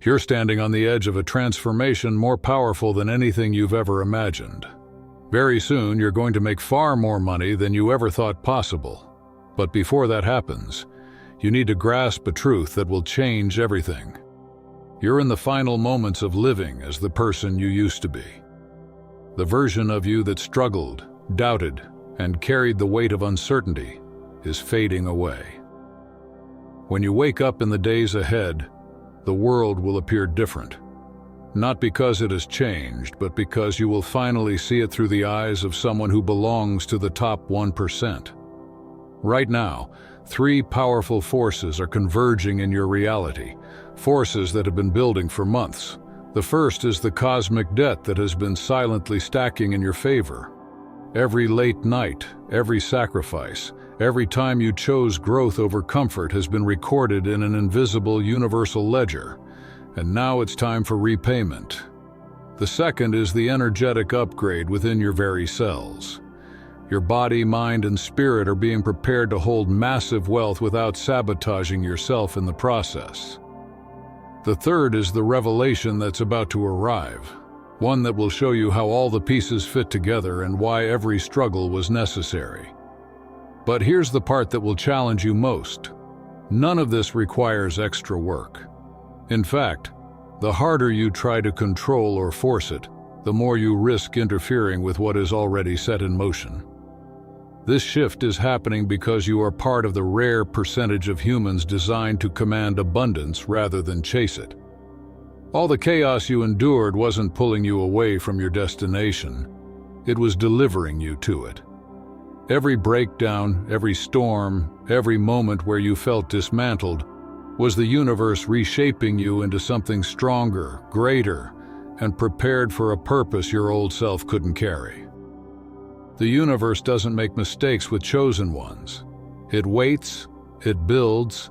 You're standing on the edge of a transformation more powerful than anything you've ever imagined. Very soon, you're going to make far more money than you ever thought possible. But before that happens, you need to grasp a truth that will change everything. You're in the final moments of living as the person you used to be. The version of you that struggled, doubted, and carried the weight of uncertainty is fading away. When you wake up in the days ahead, the world will appear different. Not because it has changed, but because you will finally see it through the eyes of someone who belongs to the top 1%. Right now, 3 powerful forces are converging in your reality, forces that have been building for months. The first is the cosmic debt that has been silently stacking in your favor. Every late night, every sacrifice, every time you chose growth over comfort has been recorded in an invisible universal ledger, and now it's time for repayment. The second is the energetic upgrade within your very cells. Your body, mind, and spirit are being prepared to hold massive wealth without sabotaging yourself in the process. The third is the revelation that's about to arrive, one that will show you how all the pieces fit together and why every struggle was necessary. But here's the part that will challenge you most. None of this requires extra work. In fact, the harder you try to control or force it, the more you risk interfering with what is already set in motion. This shift is happening because you are part of the rare percentage of humans designed to command abundance rather than chase it. All the chaos you endured wasn't pulling you away from your destination. It was delivering you to it. Every breakdown, every storm, every moment where you felt dismantled was the universe reshaping you into something stronger, greater, and prepared for a purpose your old self couldn't carry. The universe doesn't make mistakes with chosen ones. It waits, it builds,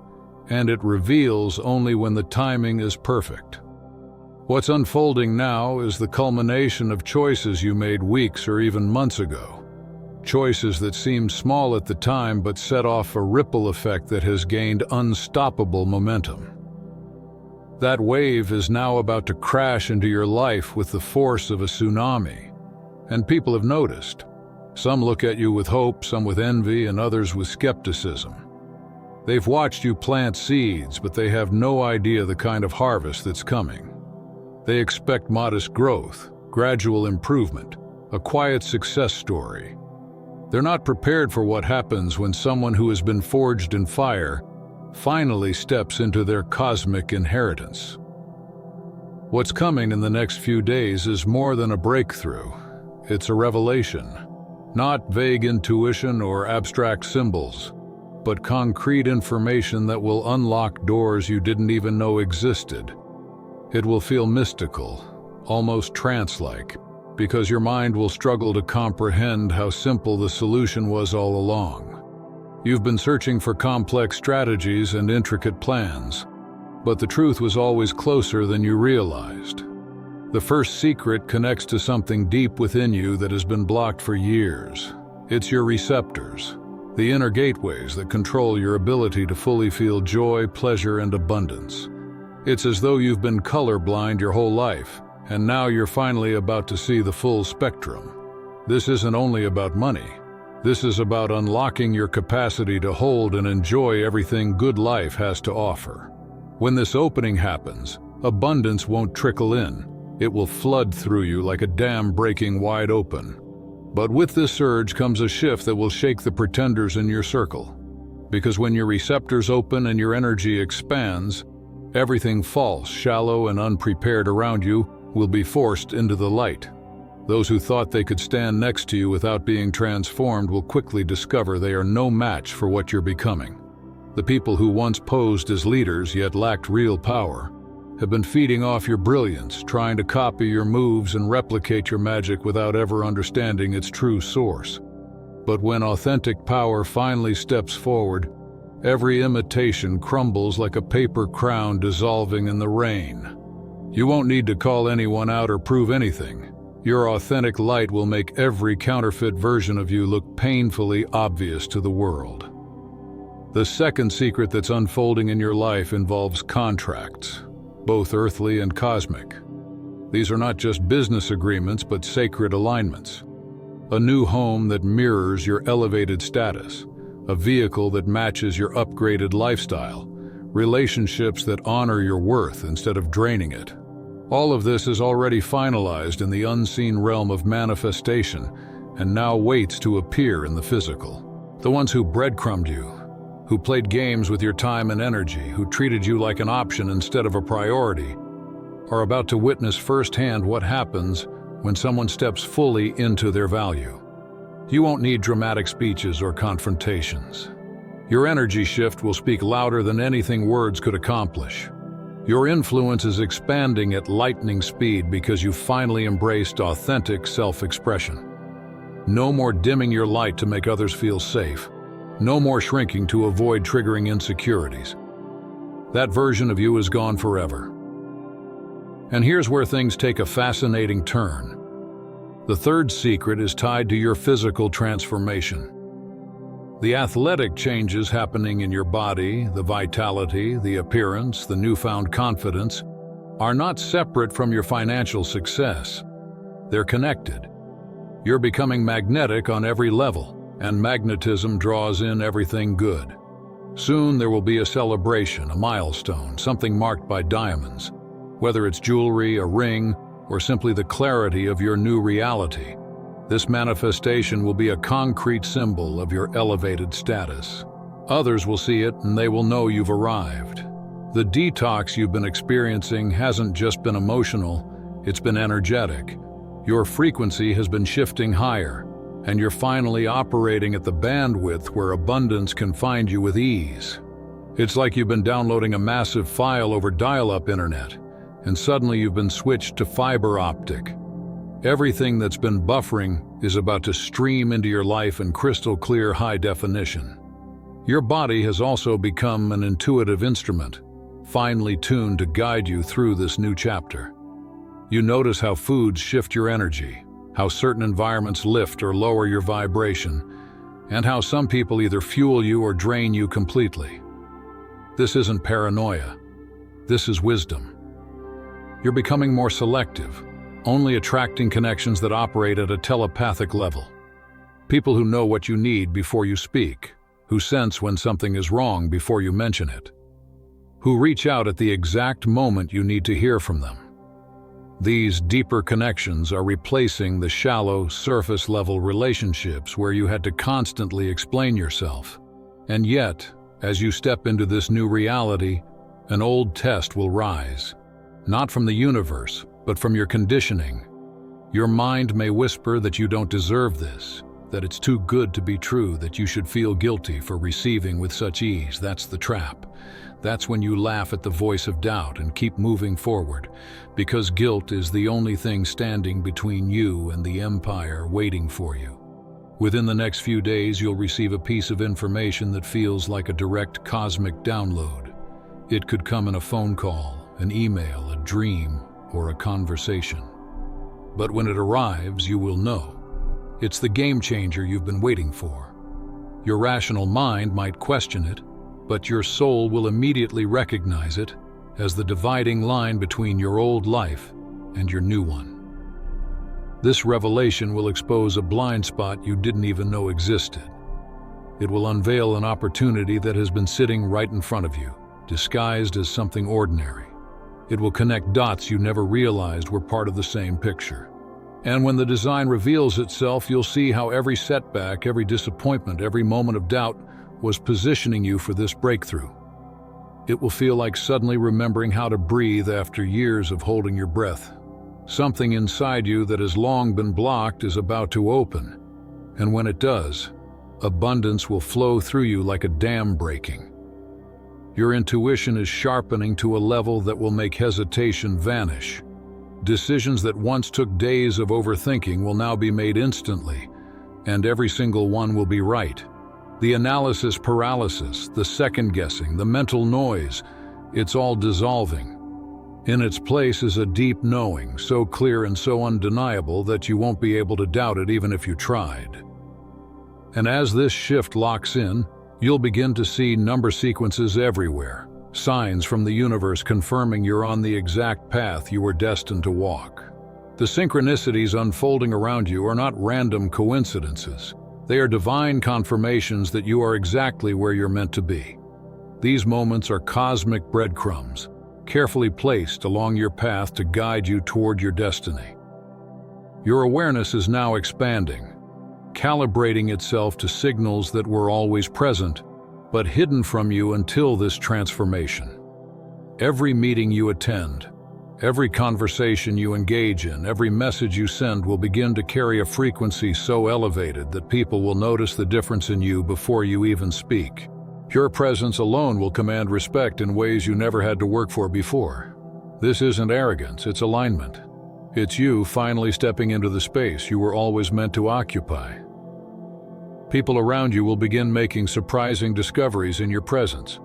and it reveals only when the timing is perfect. What's unfolding now is the culmination of choices you made weeks or even months ago. Choices that seemed small at the time but set off a ripple effect that has gained unstoppable momentum. That wave is now about to crash into your life with the force of a tsunami. And people have noticed. Some look at you with hope, some with envy, and others with skepticism. They've watched you plant seeds, but they have no idea the kind of harvest that's coming. They expect modest growth, gradual improvement, a quiet success story. They're not prepared for what happens when someone who has been forged in fire finally steps into their cosmic inheritance. What's coming in the next few days is more than a breakthrough. It's a revelation. Not vague intuition or abstract symbols, but concrete information that will unlock doors you didn't even know existed. It will feel mystical, almost trance-like, because your mind will struggle to comprehend how simple the solution was all along. You've been searching for complex strategies and intricate plans, but the truth was always closer than you realized. The first secret connects to something deep within you that has been blocked for years. It's your receptors, the inner gateways that control your ability to fully feel joy, pleasure, and abundance. It's as though you've been colorblind your whole life, and now you're finally about to see the full spectrum. This isn't only about money. This is about unlocking your capacity to hold and enjoy everything good life has to offer. When this opening happens, abundance won't trickle in. It will flood through you like a dam breaking wide open. But with this surge comes a shift that will shake the pretenders in your circle. Because when your receptors open and your energy expands, everything false, shallow, and unprepared around you will be forced into the light. Those who thought they could stand next to you without being transformed will quickly discover they are no match for what you're becoming. The people who once posed as leaders yet lacked real power have been feeding off your brilliance, trying to copy your moves and replicate your magic without ever understanding its true source. But when authentic power finally steps forward, every imitation crumbles like a paper crown dissolving in the rain. You won't need to call anyone out or prove anything. Your authentic light will make every counterfeit version of you look painfully obvious to the world. The second secret that's unfolding in your life involves contracts. both earthly and cosmic. These are not just business agreements, but sacred alignments. A new home that mirrors your elevated status, a vehicle that matches your upgraded lifestyle, relationships that honor your worth instead of draining it. All of this is already finalized in the unseen realm of manifestation and now waits to appear in the physical. The ones who breadcrumbed you, who played games with your time and energy, who treated you like an option instead of a priority, are about to witness firsthand what happens when someone steps fully into their value. You won't need dramatic speeches or confrontations. Your energy shift will speak louder than anything words could accomplish. Your influence is expanding at lightning speed because you finally embraced authentic self-expression. No more dimming your light to make others feel safe. No more shrinking to avoid triggering insecurities. That version of you is gone forever. And here's where things take a fascinating turn. The third secret is tied to your physical transformation. The athletic changes happening in your body, the vitality, the appearance, the newfound confidence, are not separate from your financial success. They're connected. You're becoming magnetic on every level, and magnetism draws in everything good. Soon there will be a celebration, a milestone, something marked by diamonds. Whether it's jewelry, a ring, or simply the clarity of your new reality, this manifestation will be a concrete symbol of your elevated status. Others will see it and they will know you've arrived. The detox you've been experiencing hasn't just been emotional, it's been energetic. Your frequency has been shifting higher, and you're finally operating at the bandwidth where abundance can find you with ease. It's like you've been downloading a massive file over dial-up internet, and suddenly you've been switched to fiber optic. Everything that's been buffering is about to stream into your life in crystal clear high definition. Your body has also become an intuitive instrument, finely tuned to guide you through this new chapter. You notice how foods shift your energy, how certain environments lift or lower your vibration, and how some people either fuel you or drain you completely. This isn't paranoia. This is wisdom. You're becoming more selective, only attracting connections that operate at a telepathic level. People who know what you need before you speak, who sense when something is wrong before you mention it, who reach out at the exact moment you need to hear from them. These deeper connections are replacing the shallow, surface-level relationships where you had to constantly explain yourself. And yet, as you step into this new reality, an old test will rise. Not from the universe, but from your conditioning. Your mind may whisper that you don't deserve this, that it's too good to be true, that you should feel guilty for receiving with such ease. That's the trap. That's when you laugh at the voice of doubt and keep moving forward, because guilt is the only thing standing between you and the empire waiting for you. Within the next few days, you'll receive a piece of information that feels like a direct cosmic download. It could come in a phone call, an email, a dream, or a conversation. But when it arrives, you will know. It's the game changer you've been waiting for. Your rational mind might question it, but your soul will immediately recognize it as the dividing line between your old life and your new one. This revelation will expose a blind spot you didn't even know existed. It will unveil an opportunity that has been sitting right in front of you, disguised as something ordinary. It will connect dots you never realized were part of the same picture. And when the design reveals itself, you'll see how every setback, every disappointment, every moment of doubt was positioning you for this breakthrough. It will feel like suddenly remembering how to breathe after years of holding your breath. Something inside you that has long been blocked is about to open. And when it does, abundance will flow through you like a dam breaking. Your intuition is sharpening to a level that will make hesitation vanish. Decisions that once took days of overthinking will now be made instantly, and every single one will be right. The analysis paralysis, the second-guessing, the mental noise, it's all dissolving. In its place is a deep knowing, so clear and so undeniable that you won't be able to doubt it even if you tried. And as this shift locks in, you'll begin to see number sequences everywhere. signs from the universe confirming you're on the exact path you were destined to walk. The synchronicities unfolding around you are not random coincidences. They are divine confirmations that you are exactly where you're meant to be. These moments are cosmic breadcrumbs, carefully placed along your path to guide you toward your destiny. Your awareness is now expanding, calibrating itself to signals that were always present, but hidden from you until this transformation. Every meeting you attend, every conversation you engage in, every message you send will begin to carry a frequency so elevated that people will notice the difference in you before you even speak. Your presence alone will command respect in ways you never had to work for before. This isn't arrogance, it's alignment. It's you finally stepping into the space you were always meant to occupy. People around you will begin making surprising discoveries in your presence.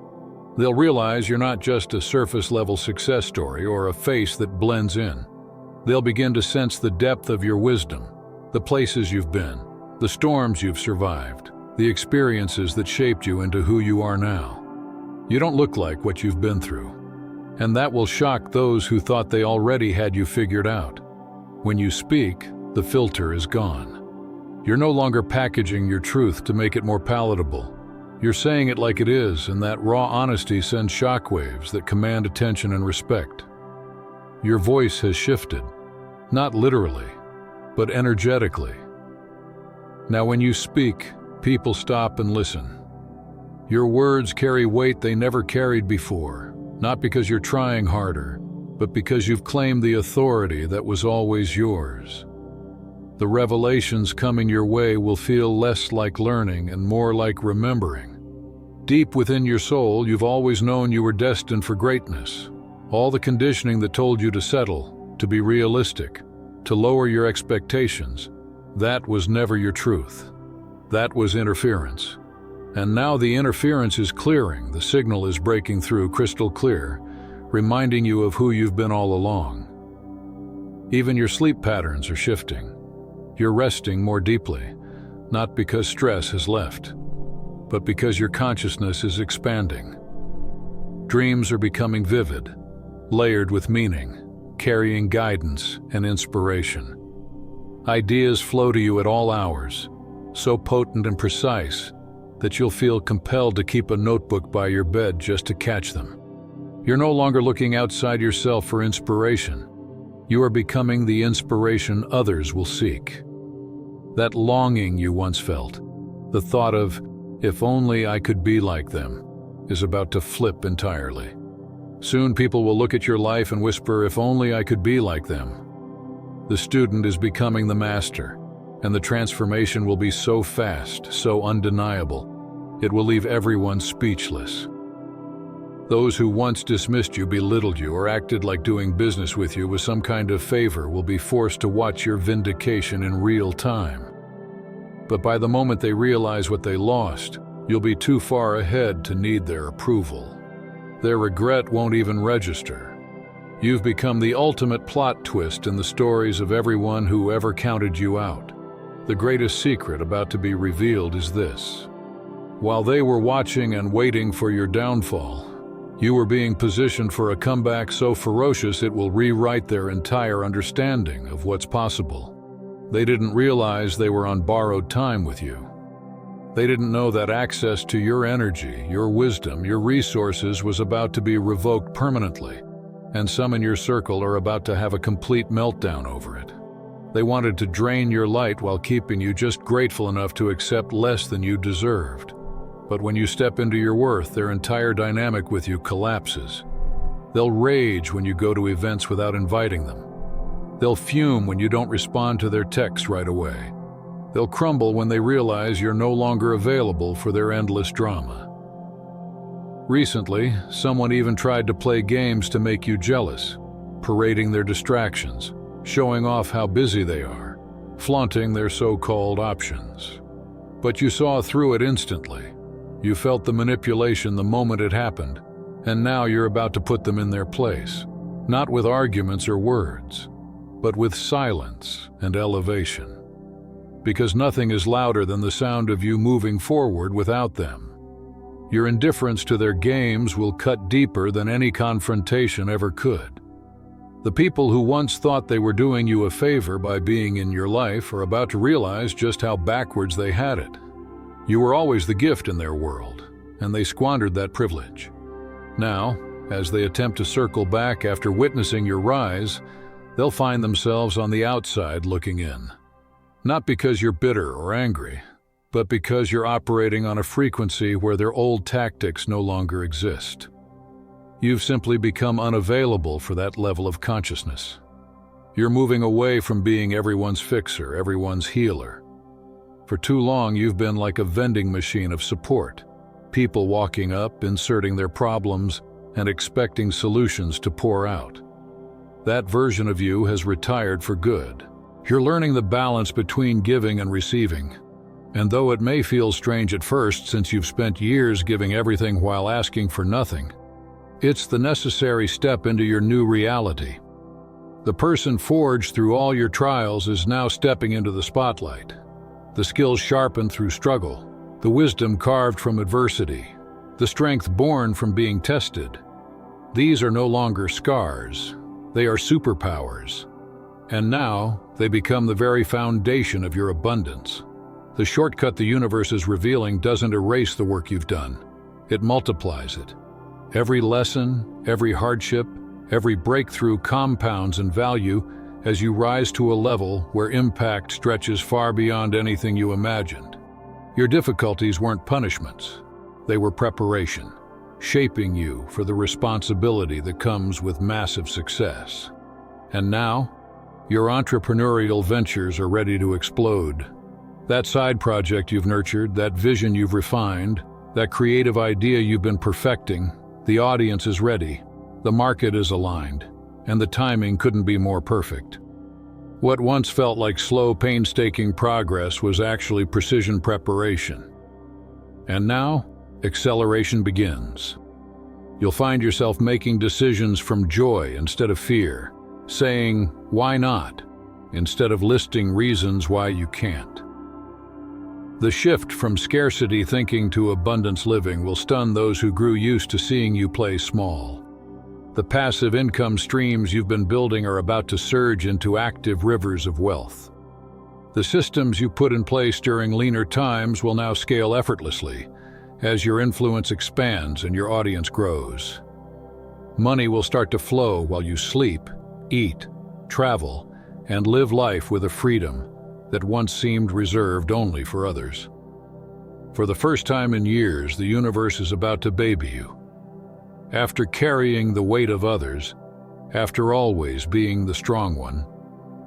They'll realize you're not just a surface-level success story or a face that blends in. They'll begin to sense the depth of your wisdom, the places you've been, the storms you've survived, the experiences that shaped you into who you are now. You don't look like what you've been through, and that will shock those who thought they already had you figured out. When you speak, the filter is gone. You're no longer packaging your truth to make it more palatable. You're saying it like it is, and that raw honesty sends shockwaves that command attention and respect. Your voice has shifted, not literally, but energetically. Now when you speak, people stop and listen. Your words carry weight they never carried before, not because you're trying harder, but because you've claimed the authority that was always yours. The revelations coming your way will feel less like learning and more like remembering. Deep within your soul, you've always known you were destined for greatness. All the conditioning that told you to settle, to be realistic, to lower your expectations, that was never your truth. That was interference. And now the interference is clearing, the signal is breaking through crystal clear, reminding you of who you've been all along. Even your sleep patterns are shifting. You're resting more deeply, not because stress has left, but because your consciousness is expanding. Dreams are becoming vivid, layered with meaning, carrying guidance and inspiration. Ideas flow to you at all hours, so potent and precise that you'll feel compelled to keep a notebook by your bed just to catch them. You're no longer looking outside yourself for inspiration. You are becoming the inspiration others will seek. That longing you once felt, the thought of, if only I could be like them, is about to flip entirely. Soon people will look at your life and whisper, if only I could be like them. The student is becoming the master, and the transformation will be so fast, so undeniable, it will leave everyone speechless. Those who once dismissed you, belittled you, or acted like doing business with you was some kind of favor will be forced to watch your vindication in real time. But by the moment they realize what they lost, you'll be too far ahead to need their approval. Their regret won't even register. You've become the ultimate plot twist in the stories of everyone who ever counted you out. The greatest secret about to be revealed is this. While they were watching and waiting for your downfall, you were being positioned for a comeback so ferocious it will rewrite their entire understanding of what's possible. They didn't realize they were on borrowed time with you. They didn't know that access to your energy, your wisdom, your resources was about to be revoked permanently, and some in your circle are about to have a complete meltdown over it. They wanted to drain your light while keeping you just grateful enough to accept less than you deserved. But when you step into your worth, their entire dynamic with you collapses. They'll rage when you go to events without inviting them. They'll fume when you don't respond to their texts right away. They'll crumble when they realize you're no longer available for their endless drama. Recently, someone even tried to play games to make you jealous, parading their distractions, showing off how busy they are, flaunting their so-called options. But you saw through it instantly. You felt the manipulation the moment it happened, and now you're about to put them in their place, not with arguments or words, but with silence and elevation. Because nothing is louder than the sound of you moving forward without them. Your indifference to their games will cut deeper than any confrontation ever could. The people who once thought they were doing you a favor by being in your life are about to realize just how backwards they had it. You were always the gift in their world, and they squandered that privilege. Now, as they attempt to circle back after witnessing your rise, they'll find themselves on the outside looking in. Not because you're bitter or angry, but because you're operating on a frequency where their old tactics no longer exist. You've simply become unavailable for that level of consciousness. You're moving away from being everyone's fixer, everyone's healer. For too long, you've been like a vending machine of support, people walking up, inserting their problems, and expecting solutions to pour out. That version of you has retired for good. You're learning the balance between giving and receiving. And though it may feel strange at first since you've spent years giving everything while asking for nothing, it's the necessary step into your new reality. The person forged through all your trials is now stepping into the spotlight. The skills sharpened through struggle, the wisdom carved from adversity, the strength born from being tested. These are no longer scars, they are superpowers. And now, they become the very foundation of your abundance. The shortcut the universe is revealing doesn't erase the work you've done. It multiplies it. Every lesson, every hardship, every breakthrough compounds in value as you rise to a level where impact stretches far beyond anything you imagined. Your difficulties weren't punishments. They were preparation, shaping you for the responsibility that comes with massive success. And now, your entrepreneurial ventures are ready to explode. That side project you've nurtured, that vision you've refined, that creative idea you've been perfecting, the audience is ready, the market is aligned, and the timing couldn't be more perfect. What once felt like slow, painstaking progress was actually precision preparation. And now, acceleration begins. You'll find yourself making decisions from joy instead of fear, saying, "Why not?" instead of listing reasons why you can't. The shift from scarcity thinking to abundance living will stun those who grew used to seeing you play small. The passive income streams you've been building are about to surge into active rivers of wealth. The systems you put in place during leaner times will now scale effortlessly as your influence expands and your audience grows. Money will start to flow while you sleep, eat, travel, and live life with a freedom that once seemed reserved only for others. For the first time in years, the universe is about to baby you. After carrying the weight of others, after always being the strong one,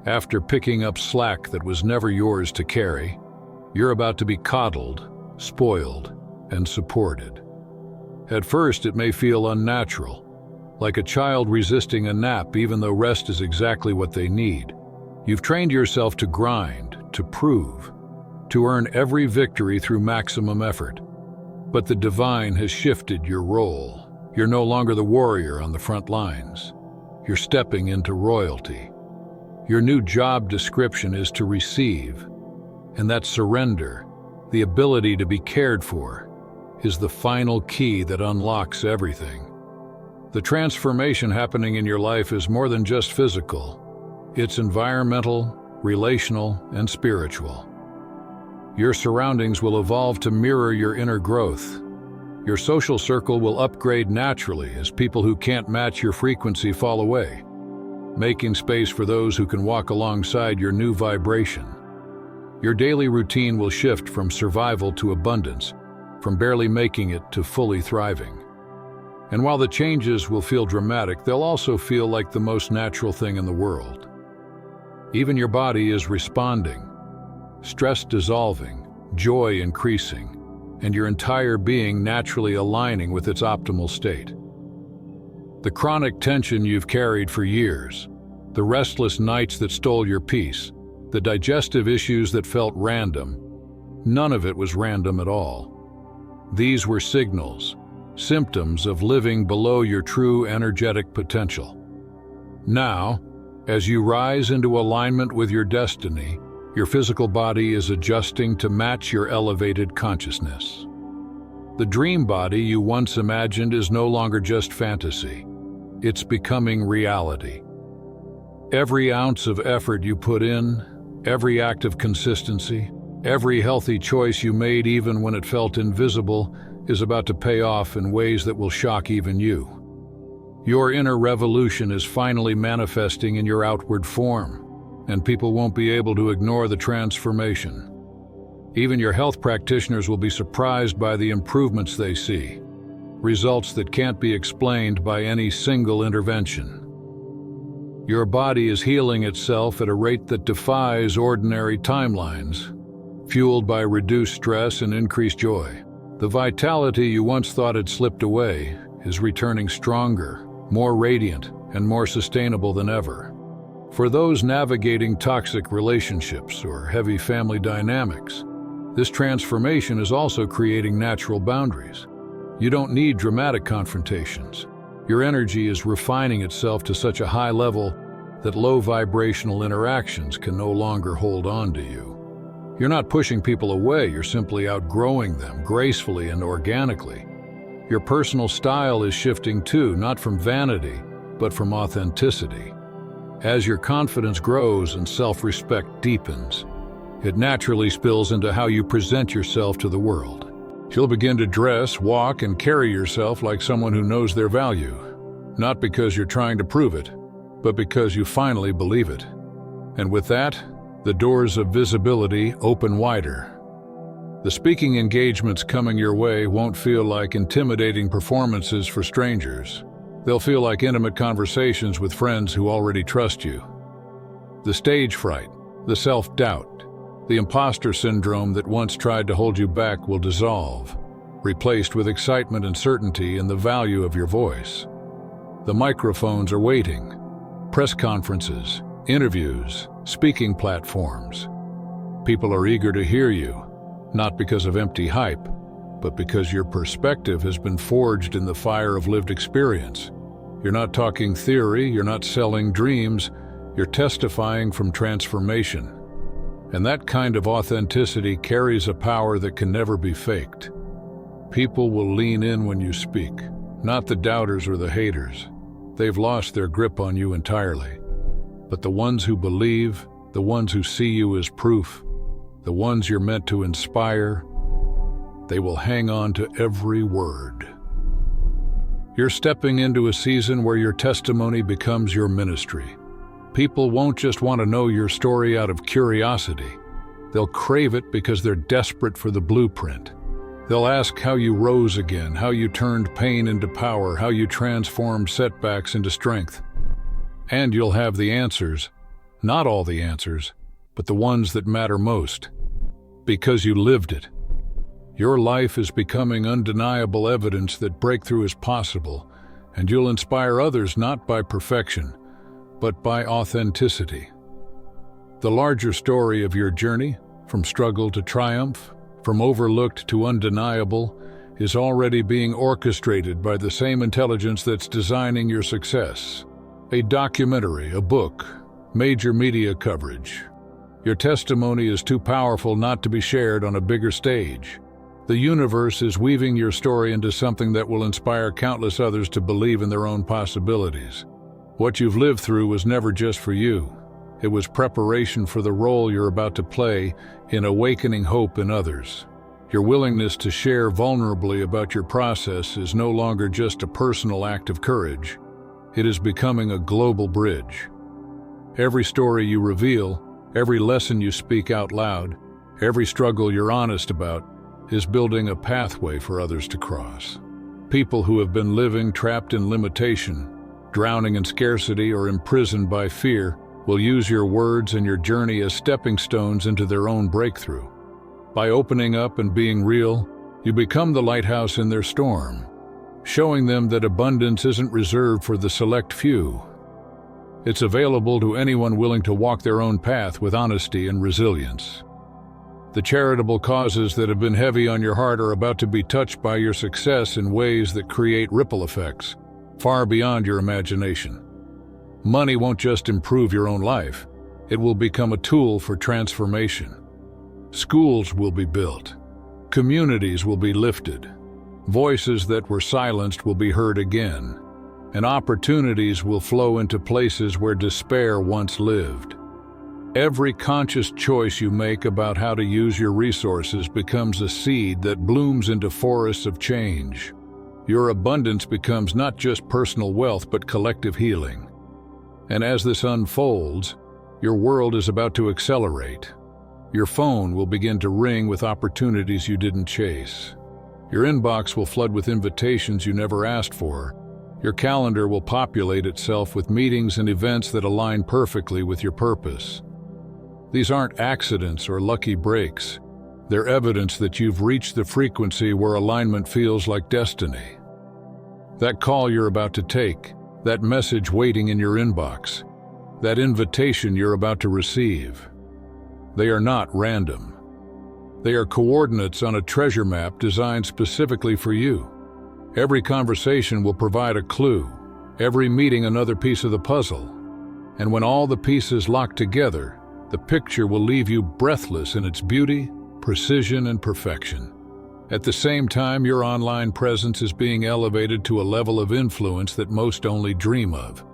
after picking up slack that was never yours to carry, you're about to be coddled, spoiled, and supported. At first, it may feel unnatural, like a child resisting a nap even though rest is exactly what they need. You've trained yourself to grind, to prove, to earn every victory through maximum effort. But the divine has shifted your role. You're no longer the warrior on the front lines. You're stepping into royalty. Your new job description is to receive, and that surrender, the ability to be cared for, is the final key that unlocks everything. The transformation happening in your life is more than just physical. It's environmental, relational, and spiritual. Your surroundings will evolve to mirror your inner growth. Your social circle will upgrade naturally as people who can't match your frequency fall away, making space for those who can walk alongside your new vibration. Your daily routine will shift from survival to abundance, from barely making it to fully thriving. And while the changes will feel dramatic, they'll also feel like the most natural thing in the world. Even your body is responding, stress dissolving, joy increasing, and your entire being naturally aligning with its optimal state. The chronic tension you've carried for years, the restless nights that stole your peace, the digestive issues that felt random, none of it was random at all. These were signals, symptoms of living below your true energetic potential. Now, as you rise into alignment with your destiny, your physical body is adjusting to match your elevated consciousness. The dream body you once imagined is no longer just fantasy. It's becoming reality. Every ounce of effort you put in, every act of consistency, every healthy choice you made even when it felt invisible, is about to pay off in ways that will shock even you. Your inner revolution is finally manifesting in your outward form, and people won't be able to ignore the transformation. Even your health practitioners will be surprised by the improvements they see, results that can't be explained by any single intervention. Your body is healing itself at a rate that defies ordinary timelines, fueled by reduced stress and increased joy. The vitality you once thought had slipped away is returning stronger, more radiant, and more sustainable than ever. For those navigating toxic relationships or heavy family dynamics, this transformation is also creating natural boundaries. You don't need dramatic confrontations. Your energy is refining itself to such a high level that low vibrational interactions can no longer hold on to you. You're not pushing people away, you're simply outgrowing them gracefully and organically. Your personal style is shifting too, not from vanity, but from authenticity. As your confidence grows and self-respect deepens, it naturally spills into how you present yourself to the world. You'll begin to dress, walk, and carry yourself like someone who knows their value, not because you're trying to prove it, but because you finally believe it. And with that, the doors of visibility open wider. The speaking engagements coming your way won't feel like intimidating performances for strangers. They'll feel like intimate conversations with friends who already trust you. The stage fright, the self-doubt, the imposter syndrome that once tried to hold you back will dissolve, replaced with excitement and certainty in the value of your voice. The microphones are waiting. Press conferences, interviews, speaking platforms. People are eager to hear you, not because of empty hype, but because your perspective has been forged in the fire of lived experience. You're not talking theory, you're not selling dreams, you're testifying from transformation. And that kind of authenticity carries a power that can never be faked. People will lean in when you speak, not the doubters or the haters. They've lost their grip on you entirely. But the ones who believe, the ones who see you as proof, the ones you're meant to inspire, they will hang on to every word. You're stepping into a season where your testimony becomes your ministry. People won't just want to know your story out of curiosity. They'll crave it because they're desperate for the blueprint. They'll ask how you rose again, how you turned pain into power, how you transformed setbacks into strength. And you'll have the answers, not all the answers, but the ones that matter most, because you lived it. Your life is becoming undeniable evidence that breakthrough is possible, and you'll inspire others not by perfection, but by authenticity. The larger story of your journey, from struggle to triumph, from overlooked to undeniable, is already being orchestrated by the same intelligence that's designing your success. A documentary, a book, major media coverage. Your testimony is too powerful not to be shared on a bigger stage. The universe is weaving your story into something that will inspire countless others to believe in their own possibilities. What you've lived through was never just for you. It was preparation for the role you're about to play in awakening hope in others. Your willingness to share vulnerably about your process is no longer just a personal act of courage. It is becoming a global bridge. Every story you reveal, every lesson you speak out loud, every struggle you're honest about, is building a pathway for others to cross. People who have been living trapped in limitation, drowning in scarcity, or imprisoned by fear will use your words and your journey as stepping stones into their own breakthrough. By opening up and being real, you become the lighthouse in their storm, showing them that abundance isn't reserved for the select few. It's available to anyone willing to walk their own path with honesty and resilience. The charitable causes that have been heavy on your heart are about to be touched by your success in ways that create ripple effects, far beyond your imagination. Money won't just improve your own life, it will become a tool for transformation. Schools will be built, communities will be lifted, Voices that were silenced will be heard again, and opportunities will flow into places where despair once lived. Every conscious choice you make about how to use your resources becomes a seed that blooms into forests of change. Your abundance becomes not just personal wealth but collective healing. And as this unfolds, your world is about to accelerate. Your phone will begin to ring with opportunities you didn't chase. Your inbox will flood with invitations you never asked for. Your calendar will populate itself with meetings and events that align perfectly with your purpose. These aren't accidents or lucky breaks. They're evidence that you've reached the frequency where alignment feels like destiny. That call you're about to take, that message waiting in your inbox, that invitation you're about to receive, they are not random. They are coordinates on a treasure map designed specifically for you. Every conversation will provide a clue, every meeting another piece of the puzzle. And when all the pieces lock together, the picture will leave you breathless in its beauty, precision, and perfection. At the same time, your online presence is being elevated to a level of influence that most only dream of.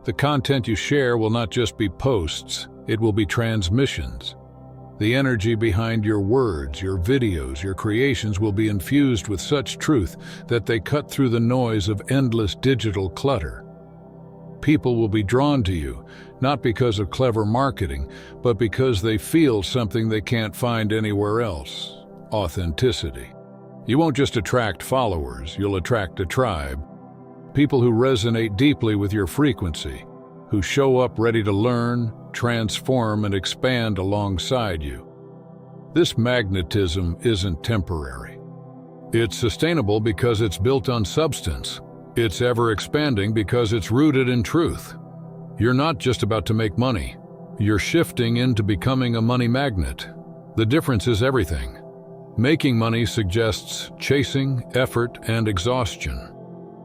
The content you share will not just be posts, it will be transmissions. The energy behind your words, your videos, your creations will be infused with such truth that they cut through the noise of endless digital clutter. People will be drawn to you, not because of clever marketing, but because they feel something they can't find anywhere else: authenticity. You won't just attract followers, you'll attract a tribe. People who resonate deeply with your frequency, who show up ready to learn, transform, and expand alongside you. This magnetism isn't temporary. It's sustainable because it's built on substance. It's ever-expanding because it's rooted in truth. You're not just about to make money. You're shifting into becoming a money magnet. The difference is everything. Making money suggests chasing, effort, and exhaustion.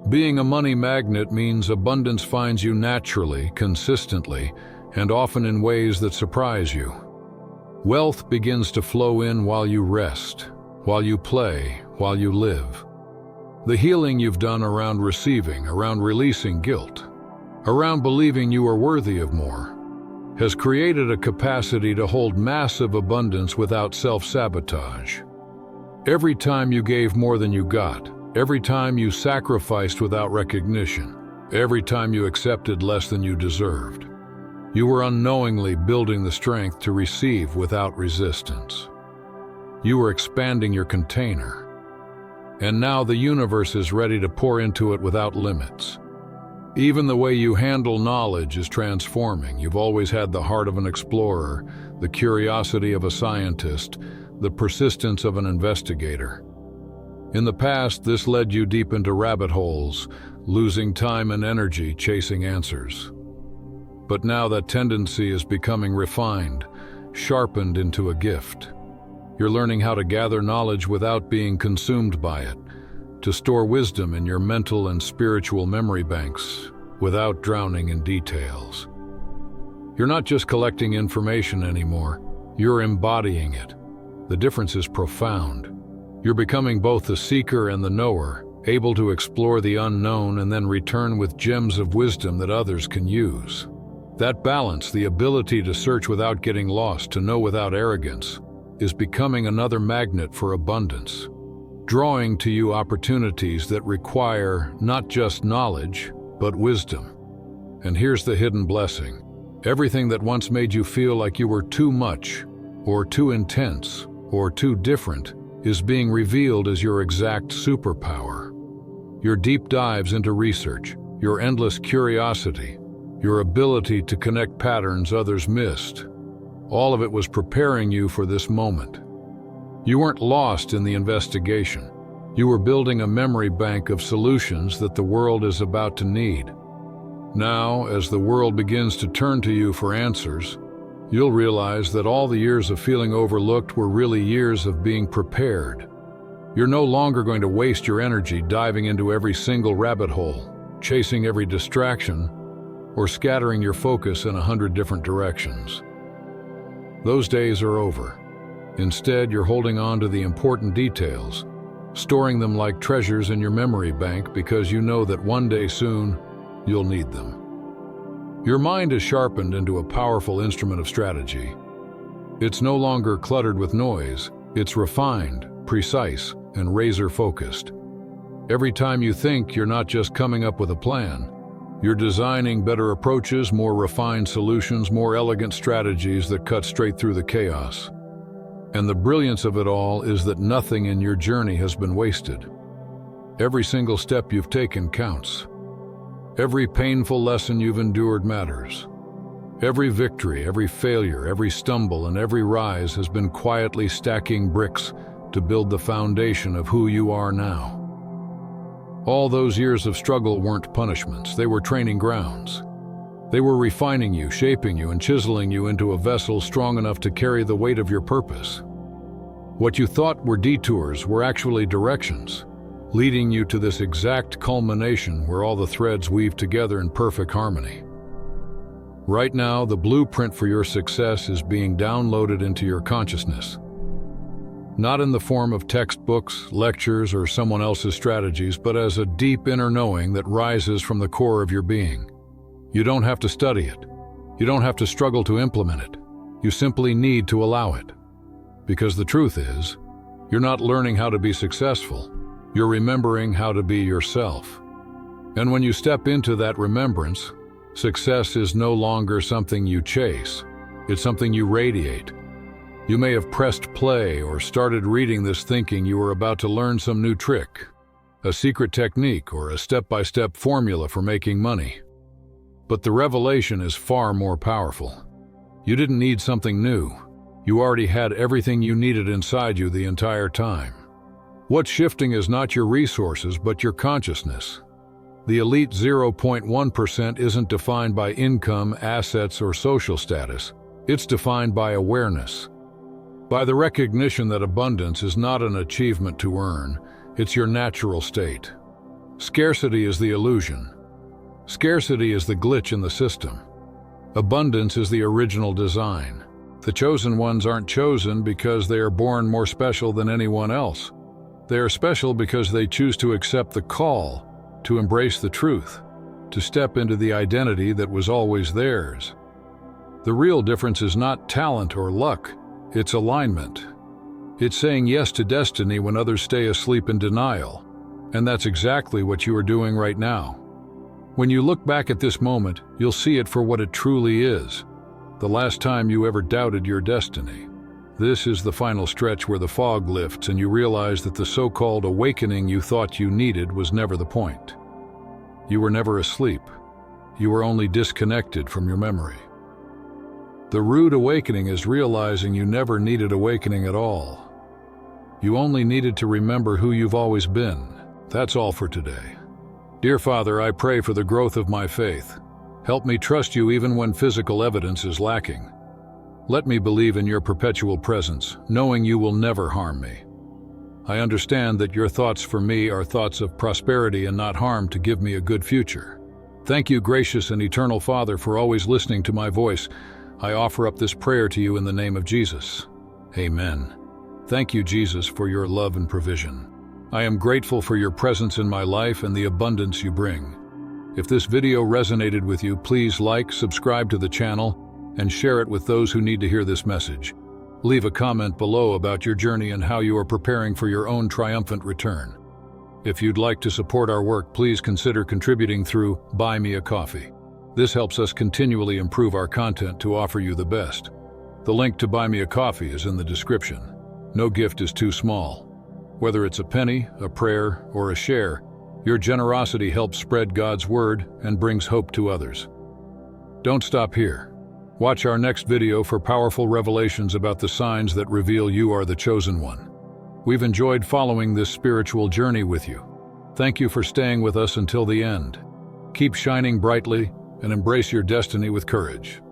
Being a money magnet means abundance finds you naturally, consistently, and often in ways that surprise you. Wealth begins to flow in while you rest, while you play, while you live. The healing you've done around receiving, around releasing guilt, around believing you are worthy of more, has created a capacity to hold massive abundance without self-sabotage. Every time you gave more than you got, every time you sacrificed without recognition, every time you accepted less than you deserved, you were unknowingly building the strength to receive without resistance. You were expanding your container. And now the universe is ready to pour into it without limits. Even the way you handle knowledge is transforming. You've always had the heart of an explorer, the curiosity of a scientist, the persistence of an investigator. In the past, this led you deep into rabbit holes, losing time and energy chasing answers. But now that tendency is becoming refined, sharpened into a gift. You're learning how to gather knowledge without being consumed by it, to store wisdom in your mental and spiritual memory banks without drowning in details. You're not just collecting information anymore, you're embodying it. The difference is profound. You're becoming both the seeker and the knower, able to explore the unknown and then return with gems of wisdom that others can use. That balance, the ability to search without getting lost, to know without arrogance, is becoming another magnet for abundance, drawing to you opportunities that require not just knowledge, but wisdom. And here's the hidden blessing. Everything that once made you feel like you were too much, or too intense, or too different, is being revealed as your exact superpower. Your deep dives into research, your endless curiosity, your ability to connect patterns others missed, all of it was preparing you for this moment. You weren't lost in the investigation. You were building a memory bank of solutions that the world is about to need. Now, as the world begins to turn to you for answers, you'll realize that all the years of feeling overlooked were really years of being prepared. You're no longer going to waste your energy diving into every single rabbit hole, chasing every distraction, or scattering your focus in 100 different directions. Those days are over. Instead, you're holding on to the important details, storing them like treasures in your memory bank because you know that one day soon you'll need them. Your mind is sharpened into a powerful instrument of strategy. It's no longer cluttered with noise, it's refined, precise, and razor-focused. Every time you think, you're not just coming up with a plan. You're designing better approaches, more refined solutions, more elegant strategies that cut straight through the chaos. And the brilliance of it all is that nothing in your journey has been wasted. Every single step you've taken counts. Every painful lesson you've endured matters. Every victory, every failure, every stumble, and every rise has been quietly stacking bricks to build the foundation of who you are now. All those years of struggle weren't punishments, they were training grounds. They were refining you, shaping you, and chiseling you into a vessel strong enough to carry the weight of your purpose. What you thought were detours were actually directions, leading you to this exact culmination where all the threads weave together in perfect harmony. Right now, the blueprint for your success is being downloaded into your consciousness. Not in the form of textbooks, lectures, or someone else's strategies, but as a deep inner knowing that rises from the core of your being. You don't have to study it. You don't have to struggle to implement it. You simply need to allow it. Because the truth is, you're not learning how to be successful. You're remembering how to be yourself. And when you step into that remembrance, success is no longer something you chase. It's something you radiate. You may have pressed play or started reading this thinking you were about to learn some new trick, a secret technique, or a step-by-step formula for making money. But the revelation is far more powerful. You didn't need something new. You already had everything you needed inside you the entire time. What's shifting is not your resources, but your consciousness. The elite 0.1% isn't defined by income, assets, or social status. It's defined by awareness. By the recognition that abundance is not an achievement to earn, it's your natural state. Scarcity is the illusion. Scarcity is the glitch in the system. Abundance is the original design. The chosen ones aren't chosen because they are born more special than anyone else. They are special because they choose to accept the call, to embrace the truth, to step into the identity that was always theirs. The real difference is not talent or luck. It's alignment. It's saying yes to destiny when others stay asleep in denial. And that's exactly what you are doing right now. When you look back at this moment, you'll see it for what it truly is. The last time you ever doubted your destiny. This is the final stretch where the fog lifts and you realize that the so-called awakening you thought you needed was never the point. You were never asleep. You were only disconnected from your memory. The rude awakening is realizing you never needed awakening at all. You only needed to remember who you've always been. That's all for today. Dear Father, I pray for the growth of my faith. Help me trust you even when physical evidence is lacking. Let me believe in your perpetual presence, knowing you will never harm me. I understand that your thoughts for me are thoughts of prosperity and not harm to give me a good future. Thank you, gracious and eternal Father, for always listening to my voice. I offer up this prayer to you in the name of Jesus. Amen. Thank you, Jesus, for your love and provision. I am grateful for your presence in my life and the abundance you bring. If this video resonated with you, please like, subscribe to the channel, and share it with those who need to hear this message. Leave a comment below about your journey and how you are preparing for your own triumphant return. If you'd like to support our work, please consider contributing through Buy Me a Coffee. This helps us continually improve our content to offer you the best. The link to Buy Me a Coffee is in the description. No gift is too small. Whether it's a penny, a prayer, or a share, your generosity helps spread God's word and brings hope to others. Don't stop here. Watch our next video for powerful revelations about the signs that reveal you are the chosen one. We've enjoyed following this spiritual journey with you. Thank you for staying with us until the end. Keep shining brightly and embrace your destiny with courage.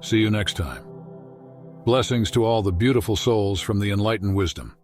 See you next time. Blessings to all the beautiful souls from the Enlighten wisdom.